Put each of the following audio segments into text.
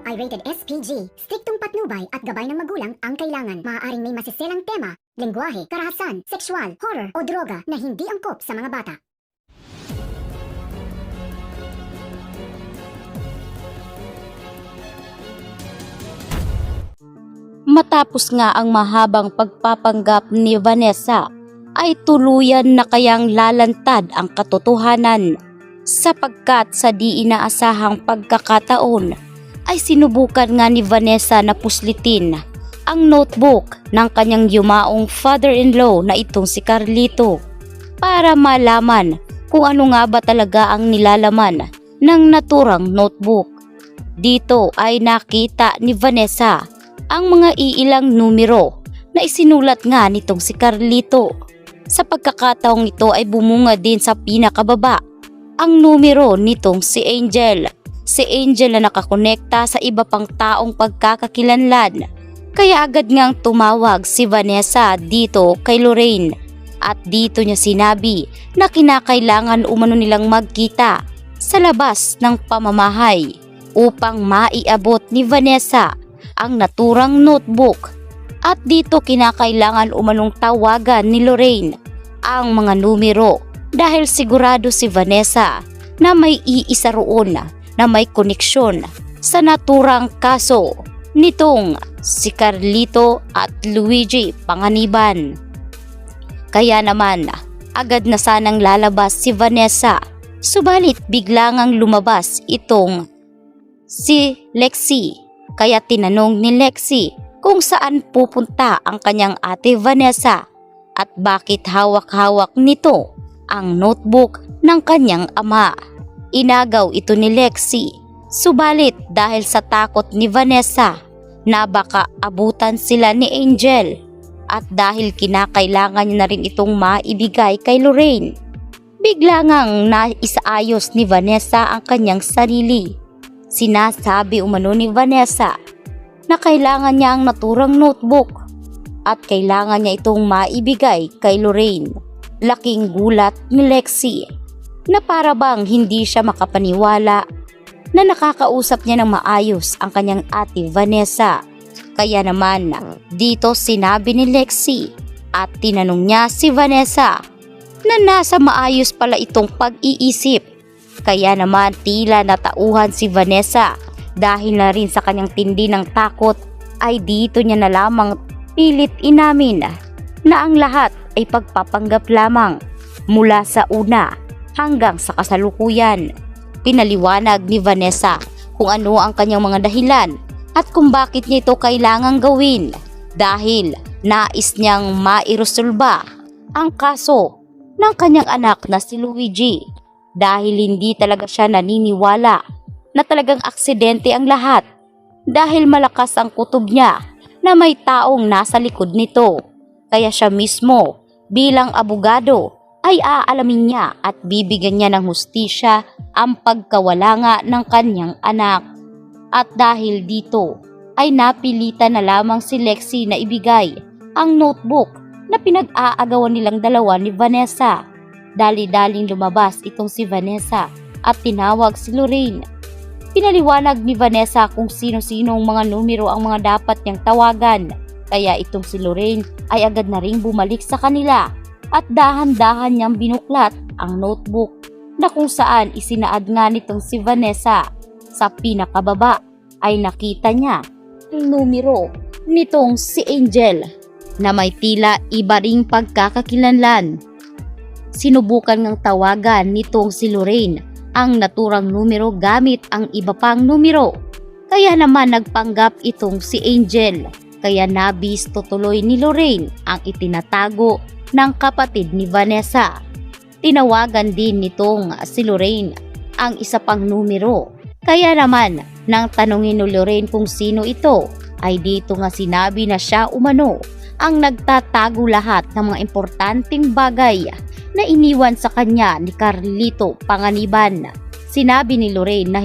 ay rated SPG. Striktong patnubay at gabay ng magulang ang kailangan. Maaaring may masiselang tema, lengguwahe, karahasan, sexual, horror o droga na hindi angkop sa mga bata. Matapos nga ang mahabang pagpapanggap ni Vanessa, ay tuluyan na kayang lalantad ang katotohanan sapagkat sa di inaasahang pagkakataon ay sinubukan nga ni Vanessa na puslitin ang notebook ng kanyang yumaong father-in-law na itong si Carlito para malaman kung ano nga ba talaga ang nilalaman ng naturang notebook. Dito ay nakita ni Vanessa ang mga iilang numero na isinulat nga nitong si Carlito. Sa pagkakataong ito ay bumunga din sa pinakababa ang numero nitong si Angel. Si Angel na nakakonekta sa iba pang taong pagkakakilanlan. Kaya agad ngang tumawag si Vanessa dito kay Lorraine. At dito niya sinabi na kinakailangan umano nilang magkita sa labas ng pamamahay upang maiabot ni Vanessa ang naturang notebook. At dito kinakailangan umanong tawagan ni Lorraine ang mga numero dahil sigurado si Vanessa na may iisa roon na may koneksyon sa naturang kaso nitong si Carlito at Luigi Panganiban. Kaya naman agad na sanang lalabas si Vanessa, subalit bigla ngang lumabas itong si Lexie. Kaya tinanong ni Lexie kung saan pupunta ang kanyang ate Vanessa at bakit hawak-hawak nito ang notebook ng kanyang ama. Inagaw ito ni Lexie, subalit dahil sa takot ni Vanessa na baka abutan sila ni Angel at dahil kinakailangan niya na rin itong maibigay kay Lorraine, bigla ngang naisaayos ni Vanessa ang kanyang sarili. Sinasabi umano ni Vanessa na kailangan niya ang naturang notebook at kailangan niya itong maibigay kay Lorraine. Laking gulat ni Lexie na para bang hindi siya makapaniwala na nakakausap niya ng maayos ang kanyang ate Vanessa. Kaya naman dito sinabi ni Lexie at tinanong niya si Vanessa na nasa maayos pala itong pag-iisip. Kaya naman tila natauhan si Vanessa dahil na rin sa kanyang tindi ng takot ay dito niya na lamang pilit inamin na ang lahat ay pagpapanggap lamang mula sa una hanggang sa kasalukuyan. Pinaliwanag ni Vanessa kung ano ang kanyang mga dahilan at kung bakit niya ito kailangang gawin dahil nais niyang mairesolba ang kaso ng kanyang anak na si Luigi. Dahil hindi talaga siya naniniwala na talagang aksidente ang lahat dahil malakas ang kutob niya na may taong nasa likod nito. Kaya siya mismo bilang abogado ay aalamin niya at bibigyan niya ng hustisya ang pagkawala nga ng kanyang anak. At dahil dito ay napilitan na lamang si Lexie na ibigay ang notebook na pinag-aagawan nilang dalawa ni Vanessa. Dali-daling lumabas itong si Vanessa at tinawag si Lorraine. Pinaliwanag ni Vanessa kung sino-sinong mga numero ang mga dapat niyang tawagan. Kaya itong si Lorraine ay agad na ring bumalik sa kanila at dahan-dahan niyang binuklat ang notebook na kung saan isinaad nga nitong si Vanessa. Sa pinakababa ay nakita niya ang numero nitong si Angel na may tila iba ring pagkakakilanlan. Sinubukan ngang tawagan nitong si Lorraine ang naturang numero gamit ang iba pang numero. Kaya naman nagpanggap itong si Angel. Kaya nabisto tuloy ni Lorraine ang itinatago ng kapatid ni Vanessa. Tinawagan din nitong si Lorraine ang isa pang numero. Kaya naman nang tanungin ni Lorraine kung sino ito ay dito nga sinabi na siya umano ang nagtatago lahat ng mga importanteng bagay na iniwan sa kanya ni Carlito Panganiban. Sinabi ni Lorraine na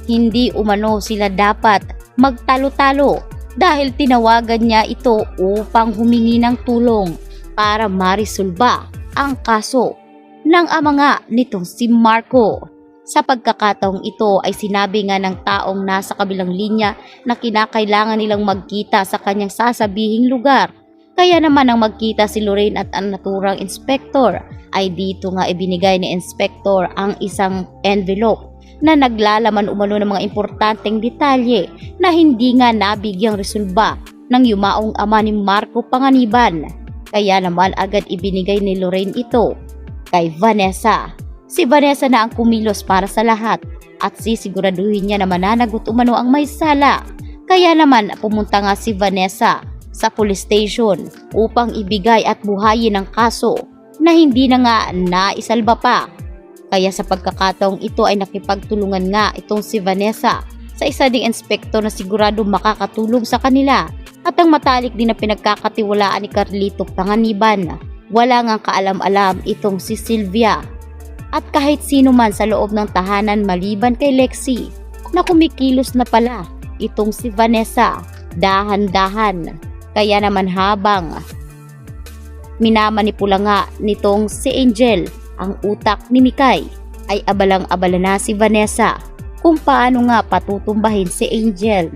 hindi umano sila dapat magtalo-talo dahil tinawagan niya ito upang humingi ng tulong para marisolba ang kaso ng ama nga nitong si Marco. Sa pagkakataong ito ay sinabi nga ng taong nasa kabilang linya na kinakailangan nilang magkita sa kanyang sasabihing lugar. Kaya naman ang magkita si Lorraine at ang naturang inspektor ay dito nga ibinigay ni inspektor ang isang envelope na naglalaman umano ng mga importanteng detalye na hindi nga nabigyang resolba ng yumaong ama ni Marco Panganiban. Kaya naman agad ibinigay ni Lorraine ito kay Vanessa. Si Vanessa na ang kumilos para sa lahat at sisiguraduhin niya na mananagot umano ang may sala. Kaya naman pumunta nga si Vanessa sa police station upang ibigay at buhayin ang kaso na hindi na nga naisalba pa. Kaya sa pagkakataong ito ay nakipagtulungan nga itong si Vanessa sa isa ding inspektor na sigurado makakatulong sa kanila. At ang matalik din na pinagkakatiwalaan ni Carlito Panganiban, wala nga kaalam-alam itong si Sylvia. At kahit sino man sa loob ng tahanan maliban kay Lexie na kumikilos na pala itong si Vanessa dahan-dahan. Kaya naman habang minamanipula nga nitong si Angel ang utak ni Mikay ay abalang-abala na si Vanessa kung paano nga patutumbahin si Angel.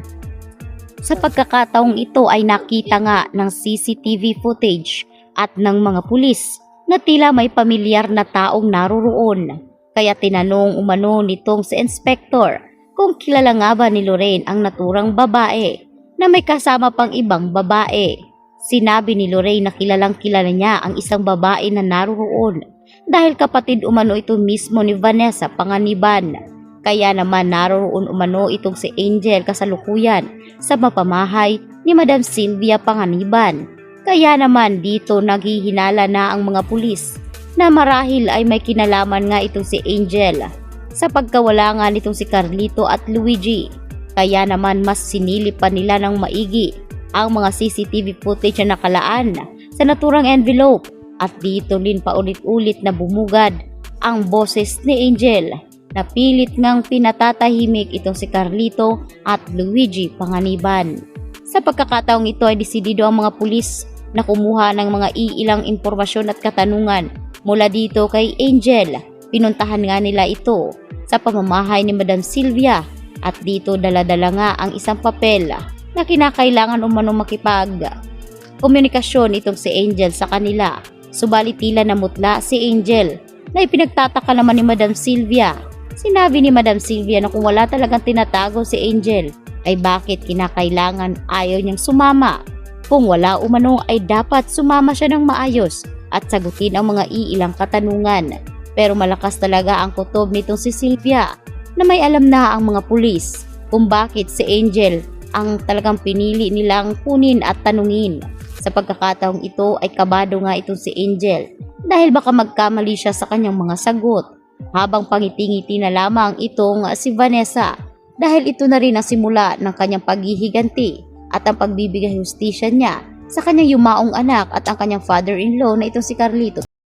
Sa pagkakataong ito ay nakita nga ng CCTV footage at ng mga pulis na tila may pamilyar na taong naroroon. Kaya tinanong umano nitong si inspektor kung kilala nga ba ni Lorraine ang naturang babae na may kasama pang ibang babae. Sinabi ni Lorraine na kilalang kilala niya ang isang babae na naroroon dahil kapatid umano ito mismo ni Vanessa Panganiban. Kaya naman naroroon umano itong si Angel kasalukuyan sa mapamahay ni Madam Sylvia Panganiban. Kaya naman dito naghihinala na ang mga pulis na marahil ay may kinalaman nga itong si Angel sa pagkawala nga nitong si Carlito at Luigi. Kaya naman mas sinilip pa nila ng maigi ang mga CCTV footage na nakalaan sa naturang envelope at dito din paulit-ulit na bumugad ang boses ni Angel na pilit ngang pinatatahimik itong si Carlito at Luigi Panganiban. Sa pagkakataong ito ay desidido ang mga pulis na kumuha ng mga iilang impormasyon at katanungan mula dito kay Angel. Pinuntahan nga nila ito sa pamamahay ni Madam Sylvia at dito dala-dala nga ang isang papel na kinakailangan umano makipag-komunikasyon itong si Angel sa kanila. Subalit tila namutla si Angel na ipinagtataka naman ni Madam Sylvia. Sinabi ni Madam Sylvia na kung wala talagang tinatago si Angel ay bakit kinakailangan ayaw niyang sumama. Kung wala umano ay dapat sumama siya ng maayos at sagutin ang mga iilang katanungan. Pero malakas talaga ang kutob nitong si Sylvia na may alam na ang mga pulis kung bakit si Angel ang talagang pinili nilang kunin at tanungin. Sa pagkakataong ito ay kabado nga itong si Angel dahil baka magkamali siya sa kanyang mga sagot. Habang pangiti-ngiti na lamang itong si Vanessa dahil ito na rin ang simula ng kanyang paghihiganti at ang pagbibigay hustisya niya sa kanyang yumaong anak at ang kanyang father-in-law na itong si Carlito